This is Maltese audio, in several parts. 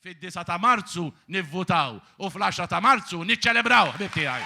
Fid-9 ta' Marzu nivvutaw u fl-10 ta' Marzu niċċelebraw, ħbib tiegħi.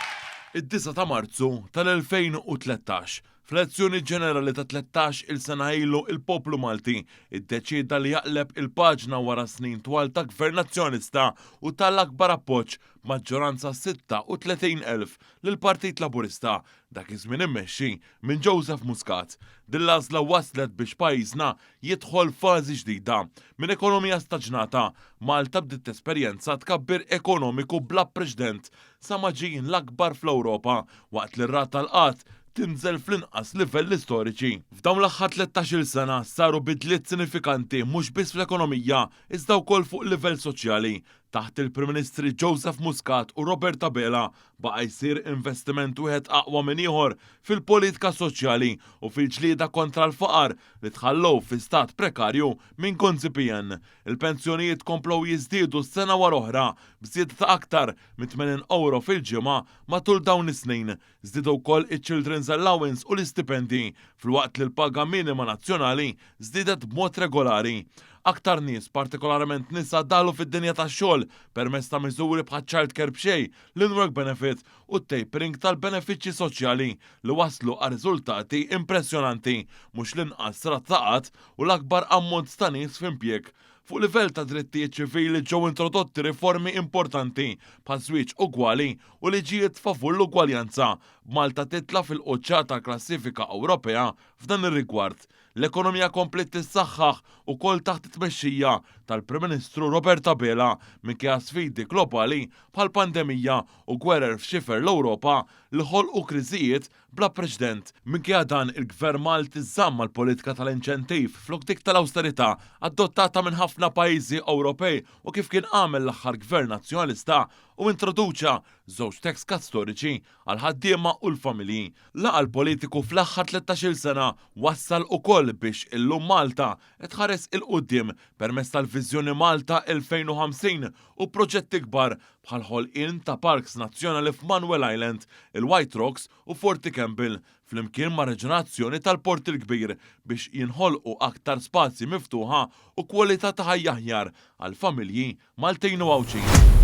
Id-9 ta' Marzu tal-2013, fl-elezzjoni ġenerali ta' 13 il-sena ilu il-poplu Malti iddeċida li jaqleb il-paġna wara snin twal ta' gvernazzjonista u tal-akbar appoġġ maġġoranza 36,000 lill-Partit Laburista dak iż-żmien immexxi minn Joseph Muscat. Dil-għażla waslet biex pajjiżna jidħol fażi ġdida minn ekonomija staġnata. Malta bdiet esperjenza tkabbir ekonomiku bla preċedent sa ma ġie l-akbar fl-Ewropa waqt li r-rata tal-qatt tinżel fl-inqas livell istoriċi. F'dawn l-aħħar 13-il sena saru bidliet sinifikanti mhux biss fl-ekonomija iżda wkoll fuq livell soċjali. Taħt il-Prim Ministri Joseph Muscat u Robert Abela baqa' jsir investiment wieħed aqwa minn ieħor fil-politika soċjali u fil-ġlieda kontra l-faqar li tħallew fi stat prekarju minn konzipien. Il-pensjonijiet komplew jiżdiedu sena wara oħra bżied ta' aktar minn 80 euro fil-ġimgħa matul dawn is-snin. Żdiedu wkoll iċ-Children's Allowance u l-istipendi fil-waqt li l-paga minima nazzjonali żdiedet b'mod regolari. Aktar nies, partikolarment nisa, daħlu fid-dinja tax-xogħol permezz ta' miżuri bħal child care b'xej, l-in-work benefit u t-tapering tal-benefiċċji soċjali li waslu għal riżultati impressjonanti mhux l-inqas rattaqat u l-akbar ammont ta' nies f'impjeg. Fuq livell ta' drittijiet ċivili ġew introdotti riformi importanti bħal switch ugwali u liġijiet favur l-ugwaljanza. Malta titla' fil-quċċata tal-klassifika Ewropea f'dan ir-rigward. L-ekonomija komplet tissaħħaħ ukoll taħt it-tmexxija tal-Prim Ministru Robert Abela minkejja sfidi globali bħal pandemija u gwerer f'xifer l-Ewropa li ħolqu kriżijiet bla preċedent. Minkejja dan il-Gvern Malti żamm mal-politika tal-inċentiv flok dik tal-awsterità adottata minn ħafna pajjiżi Ewropej u kif kien għamel l-aħħar Gvern Nazzjonalista u introduċa żewġ tax cuts storiċi għal ħaddiema u l-familji. Laqa l-politiku fl-aħħar 13-il sena wassal ukoll biex illum Malta tħares il-qudiem permezz tal-Viżjoni Malta 2050 u proġetti kbar bħal ħolqien ta' Parks Nazzjonali f'Manuel Island, il-White Rocks u Forti Campbell flimkien ma' reġunazzjoni tal-Port il-Kbir biex jinħolqu aktar spazji miftuħa u kwalità ta' ħajja aħjar għal familji Maltin u Awċin.